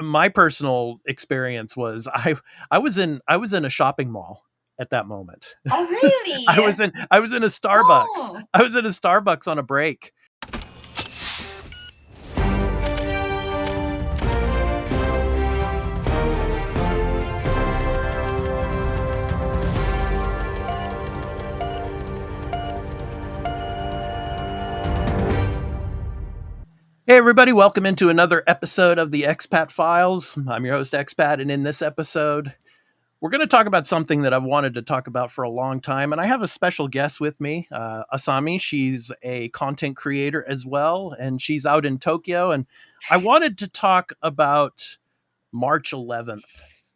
My personal experience was I was in a shopping mall at that moment. Oh, really? I was in a Starbucks. Oh, I was in a Starbucks on a break. Hey everybody, welcome into another episode of the Expat Files. I'm your host Expat, and in this episode, we're going to talk about something that I've wanted to talk about for a long time, and I have a special guest with me, Asami. She's a content creator as well, and she's out in Tokyo. And I wanted to talk about March 11th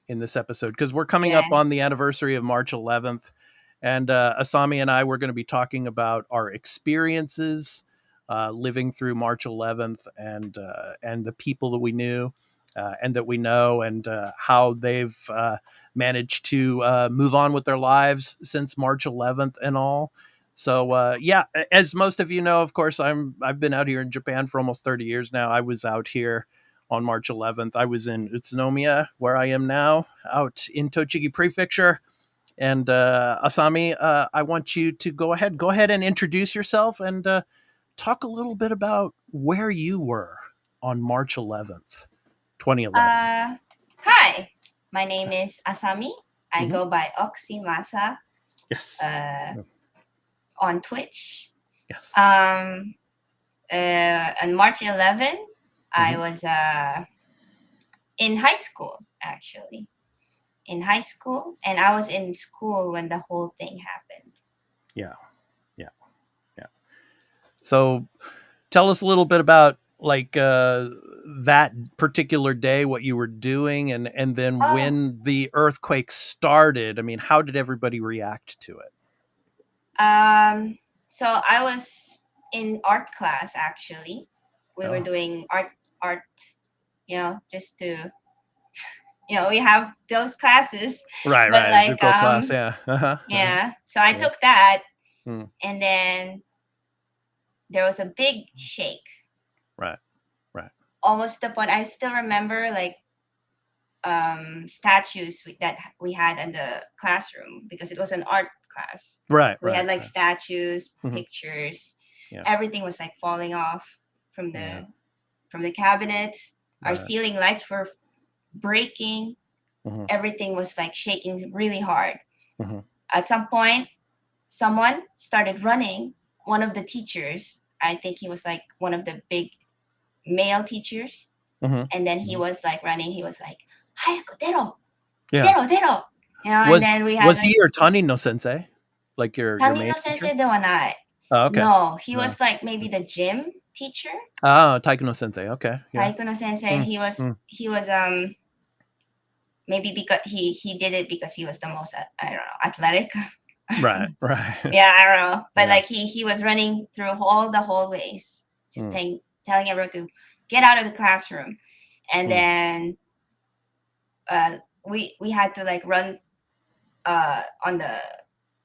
in this episode because we're coming up yeah. on the anniversary of March 11th, and Asami and I were going to be talking about our experiences living through March 11th and the people that we knew and that we know and how they've managed to move on with their lives since March 11th and all. So yeah, as most of you know, of course, I've been out here in Japan for almost 30 years now. I was out here on March 11th. I was in Tsunami, where I am now, out in Tochigi Prefecture. And Asami, I want you to go ahead and introduce yourself and talk a little bit about where you were on March 11th, 2011. Uh, Hi. My name Yes. is Asami. I Hmm. go by oximasa Yes. uh, on Twitch. Yes. Um, on March 11, I Hmm. was in high school, actually. In high school, and I was in school when the whole thing happened. Yeah. Yeah. Yeah. So tell us a little bit about like that particular day, what you were doing, and then Oh, when the earthquake started. I mean, how did everybody react to it? so I was in art class, actually. We were Oh, doing art, just to we have those classes, right, but right. like Zuko class, yeah. Uh-huh. yeah, so I Yeah. took that, Mm, and then there was a big shake, right, right. almost the point I still remember, like statues that we had in the classroom, because it was an art class. Right, So we had right, like right. statues, Hmm. pictures, Yeah, everything was like falling off from yeah, the cabinets. Our right. ceiling lights were breaking. Hmm. Everything was like shaking really hard. Hmm. At some point, someone started running. One of the teachers, I think he was like one of the big male teachers, Hmm. and then he Hmm. was like running. He was like, "Hayaku dero, Yeah. dero, dero," and Was then we had was he like your Tani no sensei, like your Tanino main teacher? sensei de wa nai. Oh, okay. No, he No. was like maybe the gym teacher, Oh, Taiko no sensei. Okay. Yeah. Taiko no sensei. Mm, He was maybe because he did it because he was the most I don't know, athletic. right. Right. Yeah, I don't know, but Yeah. like he was running through all the hallways, just Mm, telling everyone to get out of the classroom, and mm, then we had to like run on the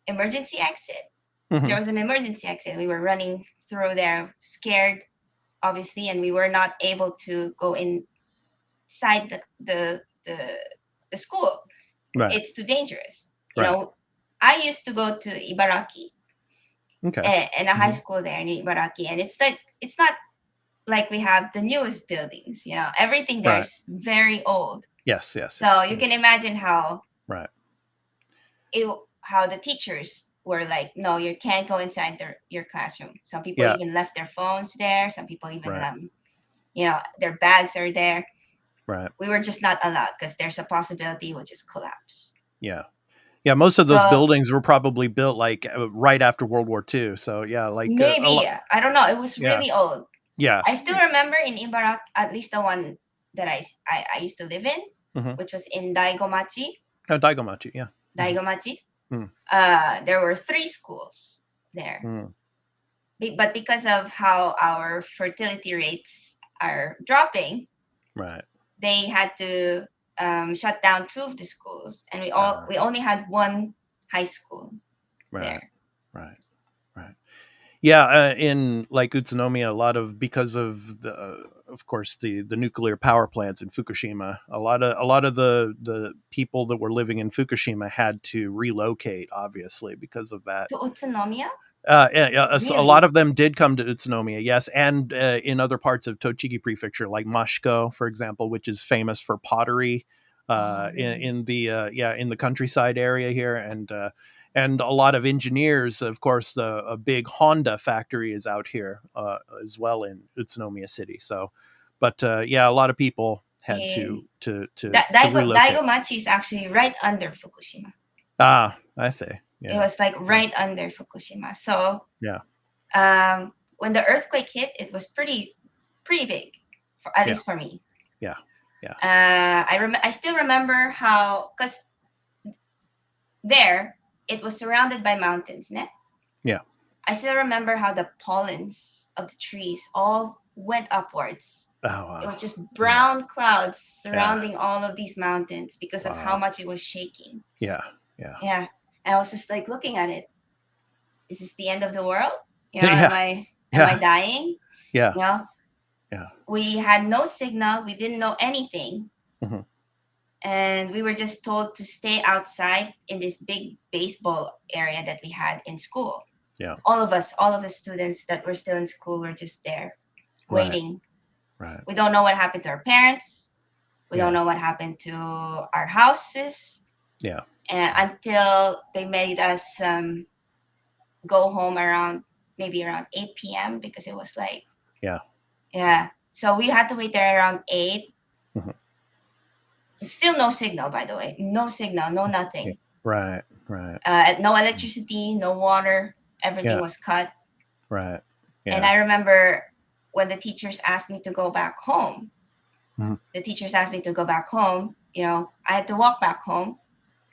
emergency exit. There mhm. was an emergency exit. We were running through there, scared, obviously, and we were not able to go inside the school. Right. It's too dangerous. Right. I used to go to Ibaraki, Okay. in a high Mhm. school there in Ibaraki, and it's not like we have the newest buildings. Everything there Right. is very old. Yes. Yes. So Yes. you can imagine Right. how the teachers were like, no, you can't go inside your classroom. Some people Yeah. even left their phones there. Some people even Right. their bags are there. Right. We were just not allowed because there's a possibility it would just collapse. Yeah. Yeah. Most of those So buildings were probably built like right after World War II. So yeah, like a maybe, lot. I don't know, it was Yeah. really old. Yeah. I still remember in Ibarak, at least the one that I used to live in, Hmm. which was in Daigomachi. Oh, Daigomachi. Yeah. Hmm. Daigomachi. Mm, There were three schools there. mm, But because of how our fertility rates are dropping, right. they had to shut down two of the schools, and we Uh, only had one high school right. there. Right. Right. Yeah, in like Utsunomiya, a lot of because of of course, the nuclear power plants in Fukushima. A lot of the people that were living in Fukushima had to relocate, obviously, because of that. To Utsunomiya? Yeah, yeah, a lot Really? of them did come to Utsunomiya, yes, and in other parts of Tochigi Prefecture, like Mashiko, for example, which is famous for pottery, Oh, really? in the in the countryside area here, and a lot of engineers, of course. A big Honda factory is out here as well in Utsunomiya City. So, but yeah, a lot of people had In to relocate. Daigomachi is actually right under Fukushima. Ah, I see. It Yeah, was like yeah, right under Fukushima. So yeah, when the earthquake hit, it was pretty big, at yeah, least for me. yeah, yeah, I still remember how, because there it was surrounded by mountains. Ne? yeah. I still remember how the pollens of the trees all went upwards. Oh It wow. was just Yeah. brown clouds Yeah. surrounding all of these mountains because of how Wow. much it was shaking. Yeah. Yeah. Yeah. And I was just like looking at it. Is this the end of the world? Yeah. Am I Yeah. dying? Yeah. You know, Yeah. we had no signal, we didn't know anything. Mhm. And we were just told to stay outside in this big baseball area that we had in school. Yeah. All of the students that were still in school were just there Right. waiting. Right. We don't know what happened to our parents. We don't Yeah. know what happened to our houses, Yeah. and until they made us go home around maybe around 8 p.m. because it was like, Yeah. yeah. So we had to wait there around 8. Mhm. Still no signal, by the way. No signal, no Yeah. nothing. Right. Right. No electricity, no water. Everything Yeah. was cut. Right. And Yeah. I remember when the teachers asked me to go back home, Mhm. the teachers asked me to go back home. I had to walk back home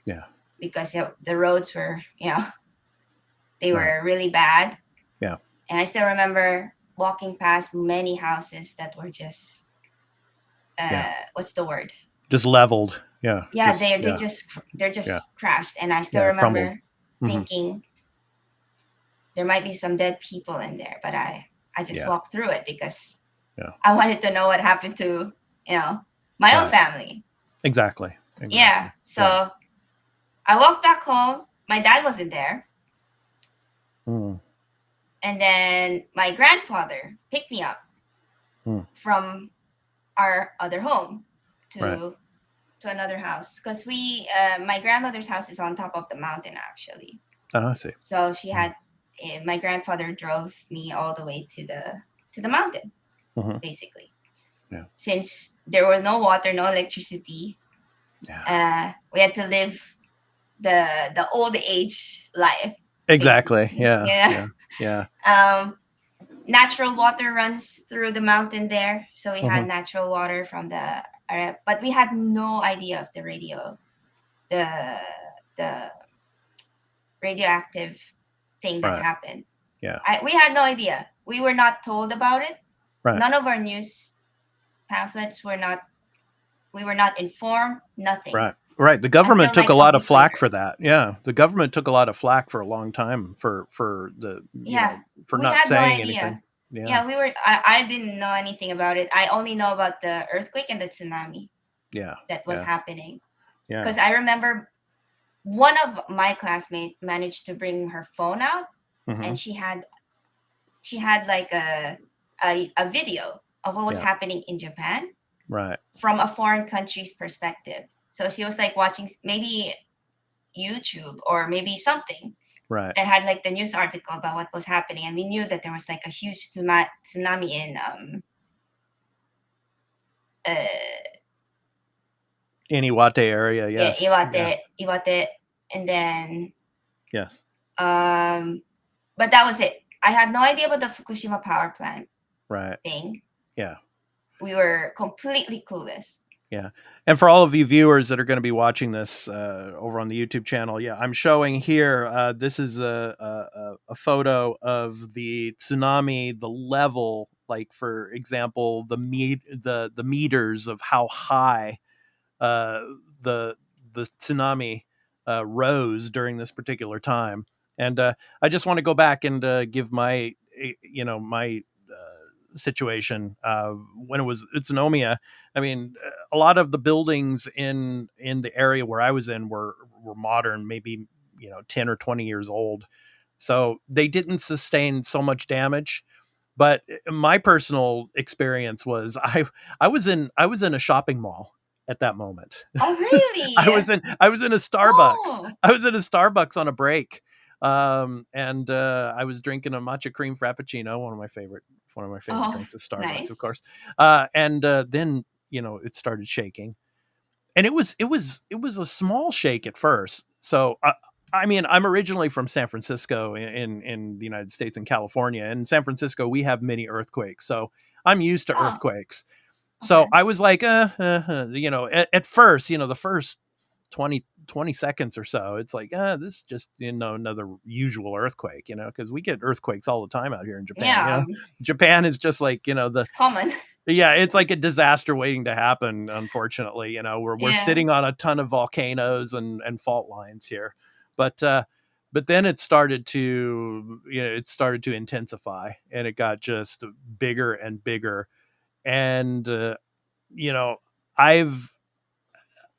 Yeah. because the roads were, they Right. were really bad. Yeah. And I still remember walking past many houses that were just, Yeah. what's the word? Just leveled. Yeah. Yeah, Just yeah. they're Yeah. just crashed. And I still Yeah. Crumbled. remember Mhm. thinking there might be some dead people in there, but I just Yeah. walked through it because Yeah. I wanted to know what happened to, my own Right. family. Exactly. Yeah. Exactly. Yeah. So I walked back home. My dad wasn't there. Mm. And then my grandfather picked me up Mm. from our other home Right. to another house because my grandmother's house is on top of the mountain actually. Oh, I see. So Mm. my grandfather drove me all the way to the mountain Mhm. basically. Yeah. Since there were no water, no electricity, Yeah. we had to live the old age life Exactly. basically. Yeah. Yeah. Yeah. Yeah. Natural water runs through the mountain there, so we had Mhm. natural water from the area, but we had no idea of the the radioactive thing that Right. happened. Yeah. We had no idea. We were not told about it. Right. None of our news pamphlets were not. We were not informed. Nothing Right. Right. The government until took a like a lot of week flack later. for that. Yeah. The government took a lot of flack for a long time for the, Yeah, for we not had no saying anything. idea. Yeah. Yeah, we were. I didn't know anything about it. I only know about the earthquake and the tsunami Yeah. that was Yeah. happening. Yeah. Because I remember one of my classmates managed to bring her phone out, Mhm. and she had like a video of what was Yeah. happening in Japan Right. from a foreign country's perspective. So she was like watching maybe YouTube or maybe something Right. that had like the news article about what was happening, and we knew that there was like a huge tsunami in uh In Iwate area, yeah, yes. Yeah. Iwate, and then Yes. but that was it. I had no idea about the Fukushima power plant Right. thing. Yeah. We were completely clueless. Yeah. And for all of you viewers that are going to be watching this over on the YouTube channel, yeah, I'm showing here. This is a photo of the tsunami, the level, like for example, the meters of how high uh, the tsunami rose during this particular time. And I just want to go back and give my my situation when it was Utsunomiya. I mean, a lot of the buildings in the area where I was in were modern, maybe 10 or 20 years old, so they didn't sustain so much damage. But my personal experience was I was in a shopping mall at that moment. Oh, really? I was in a Starbucks. Oh, I was in a Starbucks on a break. And I was drinking a matcha cream frappuccino, one of my favorite oh, drinks at Starbucks, of nice. course. And then it started shaking, and it was a small shake at first. So I mean, I'm originally from San Francisco in the United States, in California. And in San Francisco, we have many earthquakes, so I'm used to Oh, earthquakes. So okay. I was like, at first, the first 20 seconds or so, it's like, this is just, another usual earthquake, because we get earthquakes all the time out here in Japan. Yeah, Japan is just like, it's common. yeah, it's like a disaster waiting to happen. Unfortunately, we're Yeah. sitting on a ton of volcanoes and fault lines here, but then it started to intensify, and it got just bigger and bigger. And you know, I've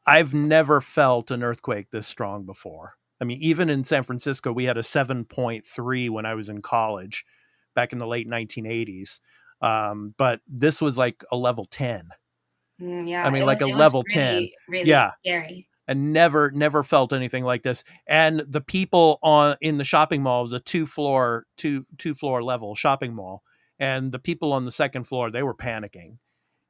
I've never felt an earthquake this strong before. I mean, even in San Francisco, we had a 7.3 when I was in college back in the late 1980s. But this was like a level 10. I Yeah, mean, like a it was level 10. really really Yeah. scary. And never felt anything like this. And the people in the shopping mall was a two floor level shopping mall. And the people on the second floor, they were panicking.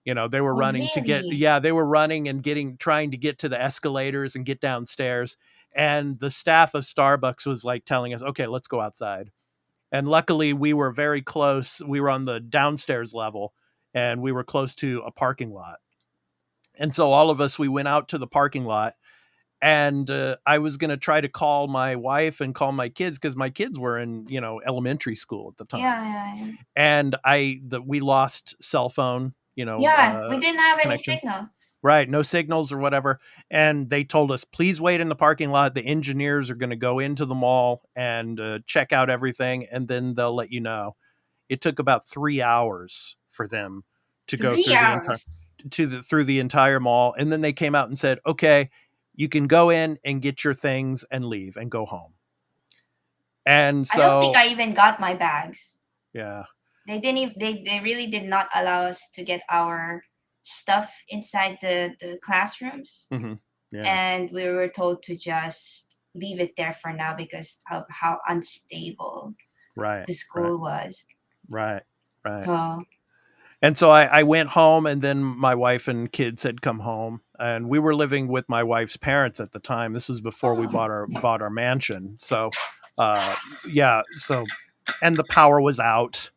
They were Oh, running to get, really? yeah, they were running and trying to get to the escalators and get downstairs. And the staff of Starbucks was like telling us, okay, let's go outside. And luckily we were very close. We were on the downstairs level, and we were close to a parking lot. And so all of us, we went out to the parking lot. And I was going to try to call my wife and call my kids, because my kids were in, elementary school at the Yeah, time. yeah, yeah. And we lost cell phone, Yeah, we didn't have any connections. signal. Right, no signals or whatever. And they told us, please wait in the parking lot. The engineers are going to go into the mall and check out everything, and then they'll let you know. It took about 3 hours for them to go Three through the entire hours. through the entire mall, and then they came out and said, okay, you can go in and get your things and leave and go home. And I don't think so, I even got my bags. yeah. They didn't even, they really did not allow us to get our stuff inside the classrooms. Hmm. Yeah. And we were told to just leave it there for now because of how unstable Right. the Right. school was. Right. Right. So And so I went home, and then my wife and kids had come home, and we were living with my wife's parents at the time. This was before we oh, bought our mansion. So, uh, yeah. So, and the power was out,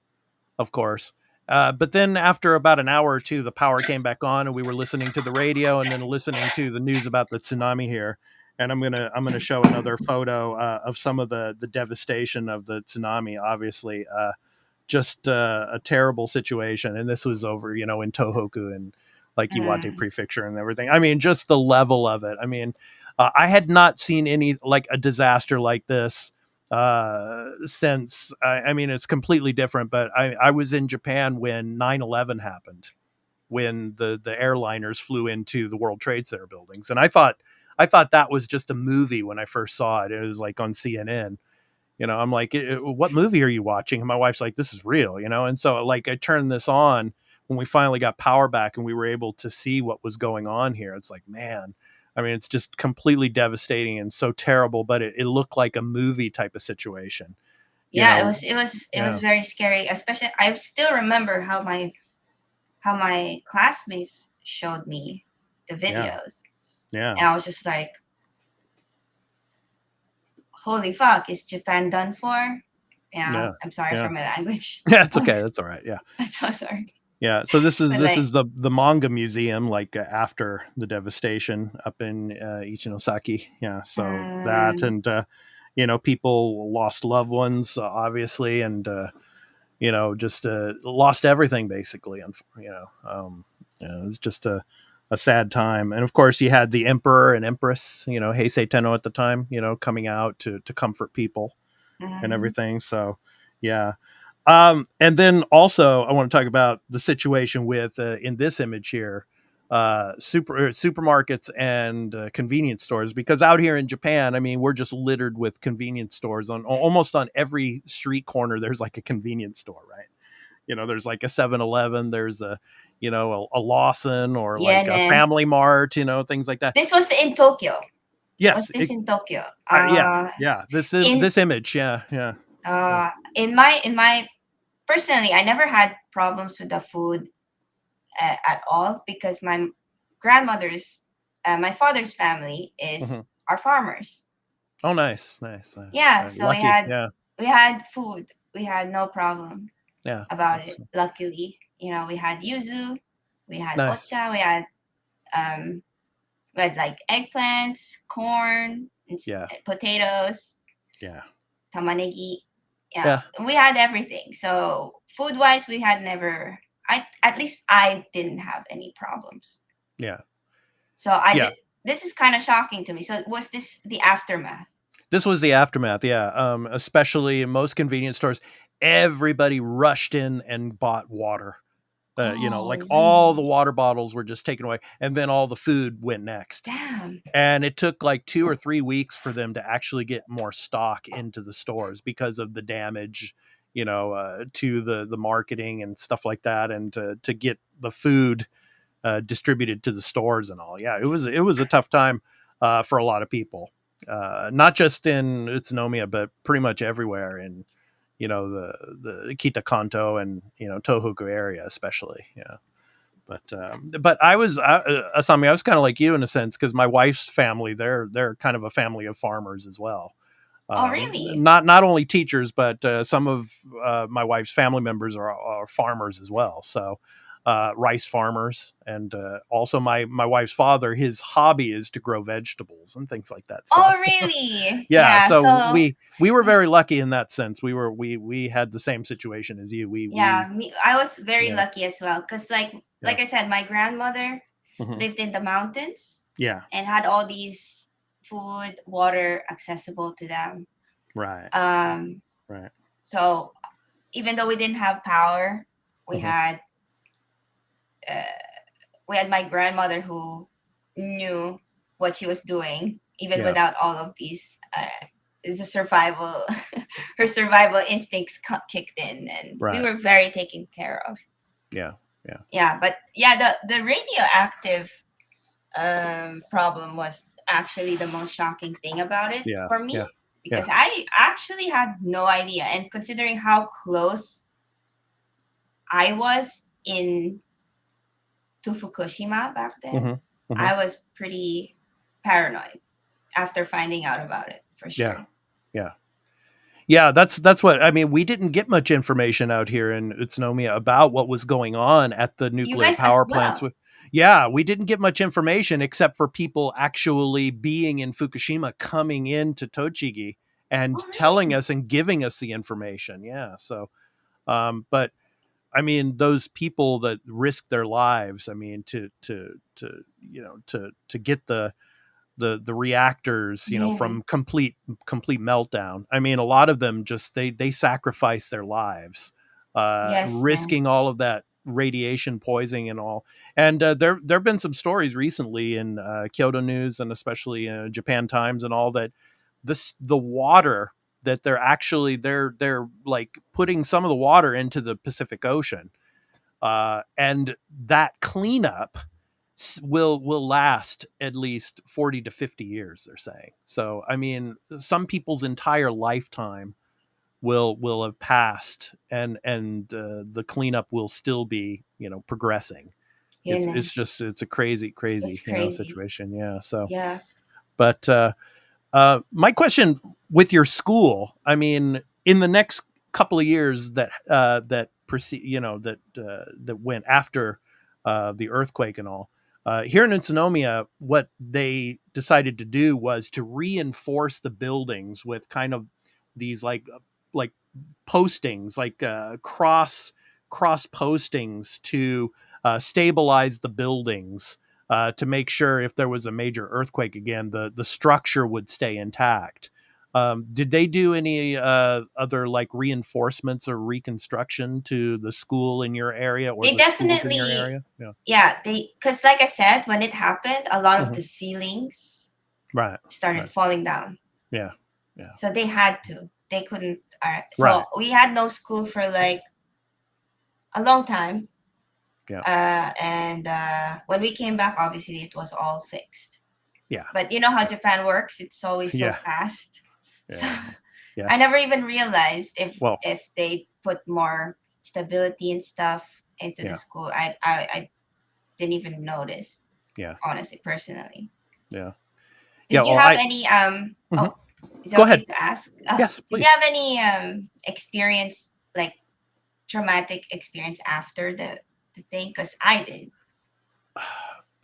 of course. But then after about an hour or two, the power came back on, and we were listening to the radio and then listening to the news about the tsunami here. And I'm gonna show another photo of some of the devastation of the tsunami. Obviously, just a terrible situation. And this was over, in Tohoku and like Iwate mm, Prefecture and everything. I mean, just the level of it. I mean, I had not seen any like a disaster like this since. I mean, it's completely different. But I was in Japan when 9/11 happened, when the airliners flew into the World Trade Center buildings, and I thought that was just a movie when I first saw it. It was like on CNN. I'm like, what movie are you watching? And my wife's like, this is real, And so like I turned this on when we finally got power back and we were able to see what was going on here. It's like, man, I mean, it's just completely devastating and so terrible, but it looked like a movie type of situation, you yeah, know? it was Yeah. very scary. Especially, I still remember how my classmates showed me the Yeah. videos, Yeah. and I was just like, "Holy fuck! Is Japan done for?" Yeah, Yeah. I'm sorry Yeah. for my language. Yeah. It's okay. That's all right. Yeah. I'm so sorry, Yeah, so this is but this like, is the manga museum, like after the devastation up in Ichinosaki. Yeah, so that, um, and people lost loved ones, obviously, and just lost everything basically. And it was just a sad time. And of course, you had the emperor and empress, Heisei Tenno at the time, coming out to comfort people. and Mhm. everything. So, yeah. And then also, I want to talk about the situation with in this image here, supermarkets and convenience stores. Because out here in Japan, I mean, we're just littered with convenience stores on almost on every street corner. There's like a convenience store, right? There's like a 7-Eleven, there's a Lawson or Yeah, like a ne. Family Mart, things like that. This was in Tokyo. Was Yes, this in Tokyo? yeah, yeah. In This image, yeah, yeah, yeah. in my personally, I never had problems with the food at all because my father's family is Hmm. are farmers. Oh, nice, nice. Yeah, so we Lucky, had yeah, we had food. We had no problem yeah. about That's it. Luckily, we had yuzu, we had nice. ocha, um we had like eggplants, corn, and Yeah, potatoes, yeah, tamanegi. Yeah, yeah, we had everything. So food wise, we had never. I At least I didn't have any problems. yeah, So I yeah. did. This is kind of shocking to me. So was this the aftermath? This was the aftermath, yeah. Especially in most convenience stores, everybody rushed in and bought water. Oh, Like all the really? water bottles were just taken away, and then all the food went next. Damn. And it took like 2 or 3 weeks for them to actually get more stock into the stores because of the damage, to the marketing and stuff like that, and to get the food distributed to the stores and all. Yeah, it was a tough time for a lot of people, not just in Utsunomiya, but pretty much everywhere in the Kita Kanto and Tohoku area, especially. Yeah. But Asami. I was kind of like you in a sense because my wife's family, they're kind of a family of farmers as well. Oh, really? Not only teachers, but some of my wife's family members are farmers as well. So rice farmers, and also my wife's father, his hobby is to grow vegetables and things like that. So Oh, really? yeah, Yeah. so So we were very lucky in that sense. We had the same situation as you. We yeah, I was very Yeah, lucky as well because, yeah, like I said, my grandmother hmm, lived in the mountains yeah, and had all these food, water accessible to them. right, Um, right, so even though we didn't have power, we hmm, had uh, we had my grandmother who knew what she was doing, even yeah, without all of these. Is a survival, her survival instincts kicked in, and we right, were very taken care of. yeah, yeah, Yeah, but yeah, the radioactive problem was actually the most shocking thing about it yeah, for me yeah, because yeah, I actually had no idea, and considering how close I was in to Fukushima back then, hmm, hmm, I was pretty paranoid after finding out about it for yeah, sure. yeah. Yeah, that's what I mean. We didn't get much information out here in Utsunomiya about what was going on at the You nuclear guys as power plants. well. Yeah, we didn't get much information except for people actually being in Fukushima, coming into Tochigi and Oh, telling really? us and giving us the information. Yeah, so but I mean, those people that risk their lives, I mean, to get the reactors, Really? from complete meltdown. I mean, a lot of them just they sacrifice their lives, Yes, man. risking all of that radiation poisoning and all. And there have been some stories recently in Kyoto News and especially Japan Times and all that the water that they're like putting some of the water into the Pacific Ocean, and that cleanup will last at least 40 to 50 years, they're saying. So I mean, some people's entire lifetime will have passed, and the cleanup will still be progressing. You It's know, just it's a crazy it's crazy. situation. Yeah. So Yeah. but my question with your school, I mean, in the next couple of years that proceed, that went after the earthquake and all, here in Utsunomiya, what they decided to do was to reinforce the buildings with kind of these like postings, like cross postings to stabilize the buildings, to make sure if there was a major earthquake again, the structure would stay intact. Did they do any other like reinforcements or reconstruction to the school in your area or They the schools in your definitely, area? Yeah. yeah, they, because like I said, when it happened, a lot of Hmm. the ceilings Right. started Right. falling down. Yeah. Yeah. So they had to. They couldn't. So Right. we had no school for like a long time. Yeah. And when we came back, obviously it was all fixed. Yeah. But you know how Yeah. Japan works; it's always so Yeah. fast. So Yeah. Yeah. I never even realized Well. if they put more stability and stuff into the Yeah. school. I didn't even notice, Yeah. honestly, personally. Yeah. Yeah. Did you Well, have I. any Mhm. oh, is it Go okay ahead. to ask? Yes, Did you please. have any experience, like traumatic experience after the thing? Because I did.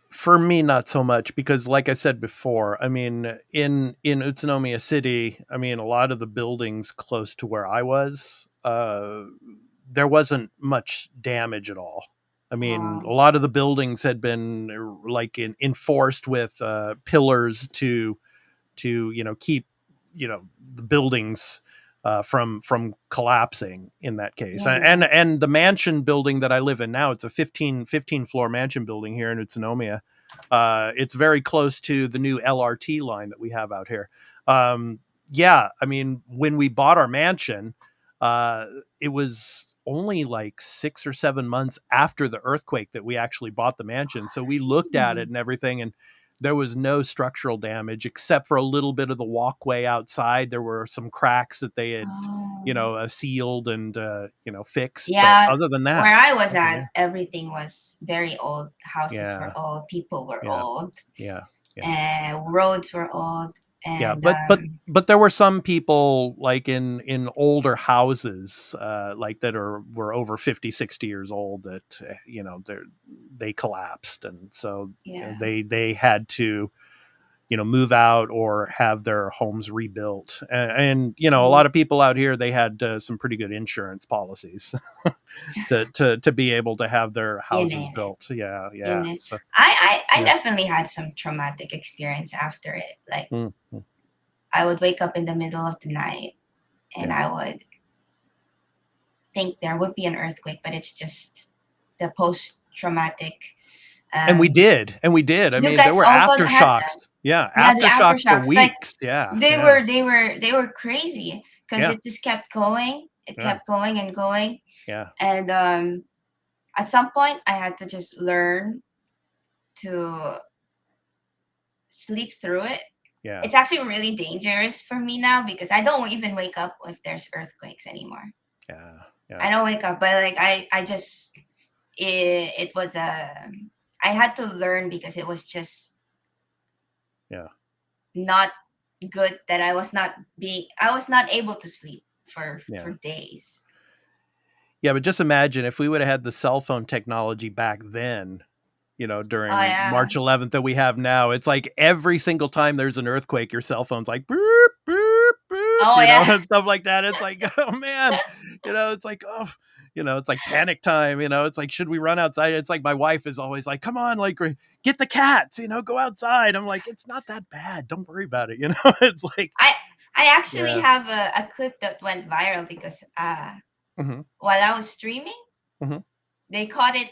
For me, not so much because, like I said before, I mean, in Utsunomiya City, I mean, a lot of the buildings close to where I was, there wasn't much damage at all. I mean, a Um, lot of the buildings had been like enforced with pillars to keep the buildings from collapsing in that case. yeah, And the mansion building that I live in now, it's a fifteen floor mansion building here in Utsunomiya. It's very close to the new LRT line that we have out here. Yeah, I mean, when we bought our mansion, uh, it was only like 6 or 7 months after the earthquake that we actually bought the mansion. So we looked at yeah. it and everything, and there was no structural damage except for a little bit of the walkway outside. There were some cracks that they had, Oh. sealed and fixed. But Yeah, other than that, where I was nothing. at, Yeah, everything was very old. Houses were yeah, old, people were yeah, old, yeah, yeah. and roads were old, Yeah, and but there were some people like in older houses like that are were over 50, 60 years old that they collapsed, and so yeah, they had to move out or have their homes rebuilt. And a mm, lot of people out here, they had some pretty good insurance policies to be able to have their in houses it, built. Yeah, in yeah. it. So I yeah. definitely had some traumatic experience after it. Like Mm, mm, I would wake up in the middle of the night, and yeah. I would think there would be an earthquake, but it's just the post traumatic. Um, And we did. I you mean, there guys were also had that. aftershocks. Yeah, Yeah, the aftershocks for aftershocks, like weeks. Yeah, they yeah, were they were they were crazy because yeah, it just kept going. It yeah, kept going and going, yeah, and at some point, I had to just learn to sleep through it. yeah, It's actually really dangerous for me now because I don't even wake up if there's earthquakes anymore. yeah, yeah, I don't wake up, but like I just it was a I had to learn because it was just yeah, not good that I was not able to sleep yeah. for days. Yeah, but just imagine if we would have had the cell phone technology back then, Oh during yeah. March 11th that we have now. It's like every single time there's an earthquake, your cell phone's like boop, boop, boop, Oh yeah. and stuff like that. It's like, oh man, it's like, oh, it's like panic time. It's like, should we run outside? It's like my wife is always like, come on, like, get the cats, go outside. I'm like, it's not that bad. Don't worry about it. It's like, I I actually yeah. have a clip that went viral because Hmm. while I was streaming, Hmm. they caught it.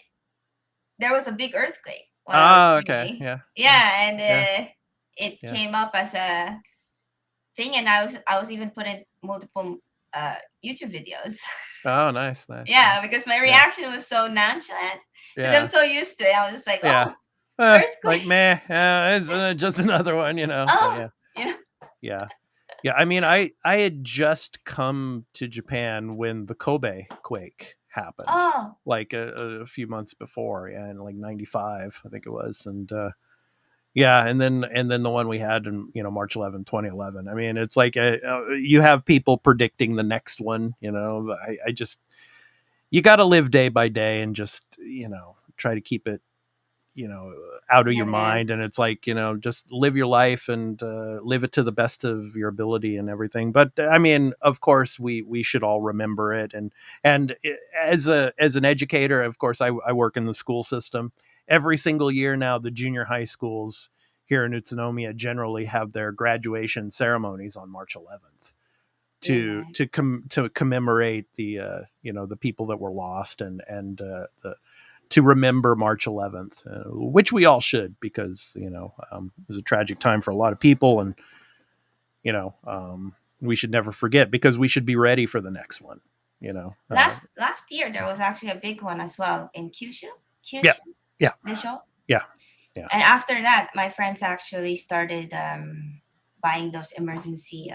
There was a big earthquake while I was Oh, okay. streaming. Yeah. Yeah. Yeah, and Yeah. it Yeah. came up as a thing, and I was even put in multiple uh, YouTube videos. Oh, nice, nice, nice. Yeah, because my Yeah. reaction was so nonchalant because I'm Yeah. so used to it. I was just like, Yeah. "Oh, Like, earthquake! meh, it's just another one. So Oh, yeah, you know, yeah, yeah. I mean, I had just come to Japan when the Kobe quake happened, oh, like a few months before, yeah, in like '95, I think it was, and yeah, and then the one we had in March 11th, 2011. I mean, it's like you have people predicting the next one. I just you got to live day by day and just try to keep it you know out of your in it, mind, and it's like just live your life and live it to the best of your ability and everything. But I mean, of course, we should all remember it. And as an educator, of course, I work in the school system. Every single year now, the junior high schools here in Utsunomiya generally have their graduation ceremonies on March 11th Yeah. to commemorate the the people that were lost and the to remember March 11th, which we all should, because it was a tragic time for a lot of people, and we should never forget, because we should be ready for the next one. You know, Last year there was actually a big one as well in Kyushu. yeah, Kyushu, yeah, the show. yeah, yeah. And after that, my friends actually started buying those emergency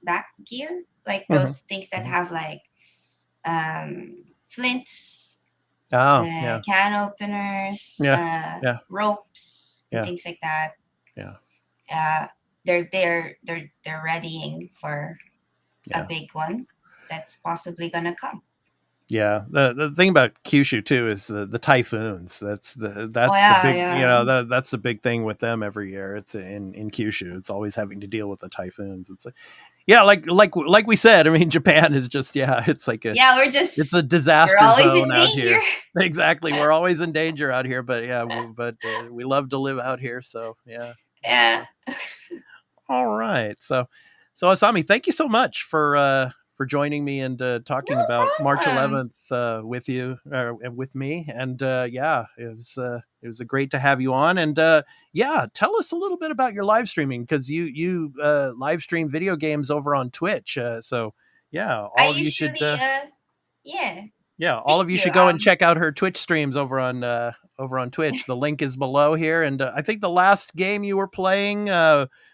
back gear, like Mm-hmm. those things that Mm-hmm. have like flints, Oh, yeah, can openers, yeah, yeah, ropes, and yeah, things like that. yeah, Uh, they're readying for a yeah. big one that's possibly gonna come. Yeah, the thing about Kyushu too is the typhoons. Oh That's the yeah, big yeah, that's the big thing with them every year. It's in Kyushu. It's always having to deal with the typhoons. It's like, yeah, like we said. I mean, Japan is just, yeah. It's like yeah. it's a We're disaster always zone in out danger. here. Exactly, we're always in danger out here. But yeah, we love to live out here. So yeah, Yeah. all right. So Asami, thank you so much for joining me and No talking about March problem. 11th with you, with me. And yeah, it was great to have you on. And yeah, tell us a little bit about your live streaming, because you live stream video games over on Twitch. So yeah, I all of you should usually yeah. yeah, all Thank of you you. should go and check out her Twitch streams over on Twitch. The link is below here, and I think the last game you were playing,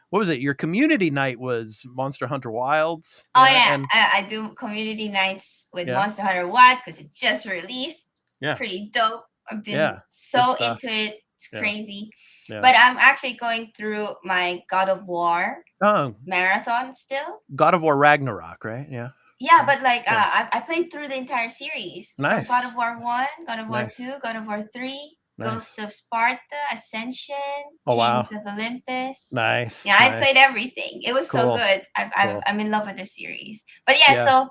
what was it? Your community night was Monster Hunter Wilds. Oh Yeah, yeah, and I do community nights with yeah, Monster Hunter Wilds because it just released. yeah, Pretty dope. I've been yeah, good so stuff. into it. It's Yeah, crazy. yeah. But I'm actually going through my God of War Oh, marathon still. God of War Ragnarok, right? Yeah, Yeah, yeah, but like yeah. I played through the entire series from God of Nice, War nice, 1, God of War nice, 2, God of War 3, Ghost nice. of Sparta, Ascension, Oh Chains wow, of Olympus. nice, Yeah, I nice, played everything. It was so cool, good. cool. I'm in love with the series. But yeah, Yeah. so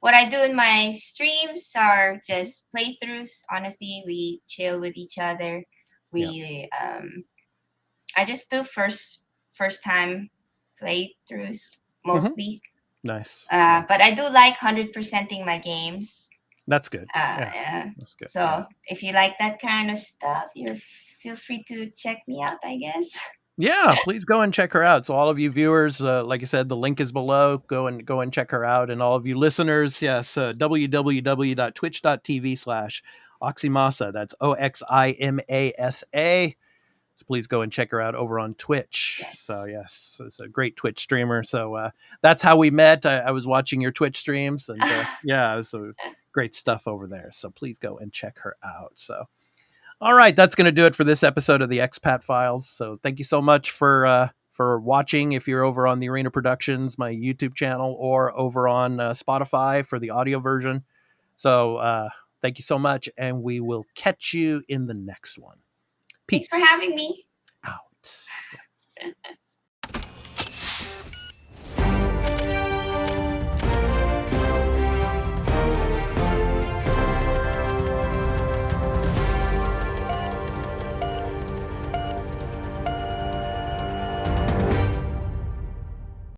what I do in my streams are just playthroughs. Honestly, we chill with each other. Yeah. We I just do first time playthroughs Hmm. mostly. Nice, nice. But I do like 100%ing my games. That's good. Yeah, Yeah. that's good. Yeah. So if you like that kind of stuff, you're feel free to check me out, I guess. Yeah, please go and check her out. So all of you viewers, like I said, the link is below. Go and check her out. And all of you listeners, yes, www.twitch.tv/oximasa. That's Oximasa. So please go and check her out over on Twitch. So Yes. yes, it's a great Twitch streamer. So that's how we met. I was watching your Twitch streams, and yeah, it was great stuff over there. So please go and check her out. So all right, that's going to do it for this episode of the Expat Files. So thank you so much for watching. If you're over on the Arena Productions, my YouTube channel, or over on Spotify for the audio version. So thank you so much, and we will catch you in the next one. Thanks for Peace. having me.